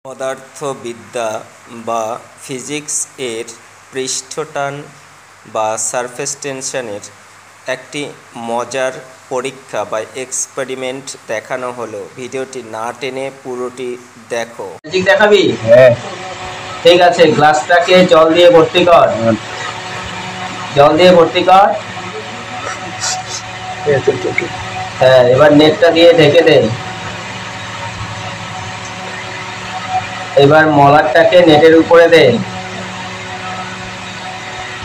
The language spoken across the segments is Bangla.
পদার্থবিদ্যা বা ফিজিক্স এর পৃষ্ঠটান বা সারফেস টেনশনের একটি মজার পরীক্ষা বা এক্সপেরিমেন্ট দেখানো হলো। ভিডিওটি না টেনে পুরোটি দেখো। ম্যাজিক দেখাবি? হ্যাঁ ঠিক আছে, গ্লাসটাকে জল দিয়ে ভর্তি কর। জল দিয়ে ভর্তি কর। হ্যাঁ, এবার নেটটা দিয়ে ঢেকে দে। এবার মলারটাকে নেটের উপরে দে।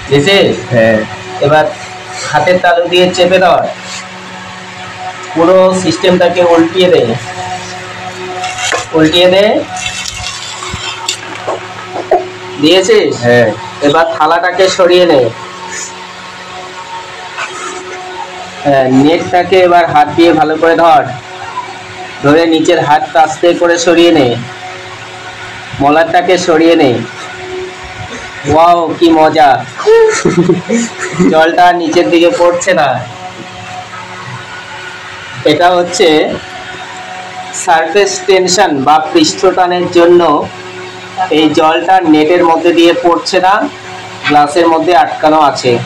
বুঝেছিস? হ্যাঁ। এবার হাতের তালু দিয়ে চেপে ধর। পুরো সিস্টেমটাকে উল্টিয়ে দে। উল্টিয়ে দে। দিয়েছিস? হ্যাঁ। এবার থালাটাকে সরিয়ে নে। হ্যাঁ, নেটটাকে এবার হাত দিয়ে ভালো করে ধর। ধরে নিচের হাতটা আস্তে করে সরিয়ে নে। মলারটাকে সরিয়ে নে। ওয়াও, কি মজা! জলটা নিচের দিকে পড়ছে না। এটা হচ্ছে সারফেস টেনশন বা পৃষ্ঠটানের জন্য এই জলটা নেটের মধ্যে দিয়ে পড়ছে না, গ্লাসের মধ্যে আটকানো আছে।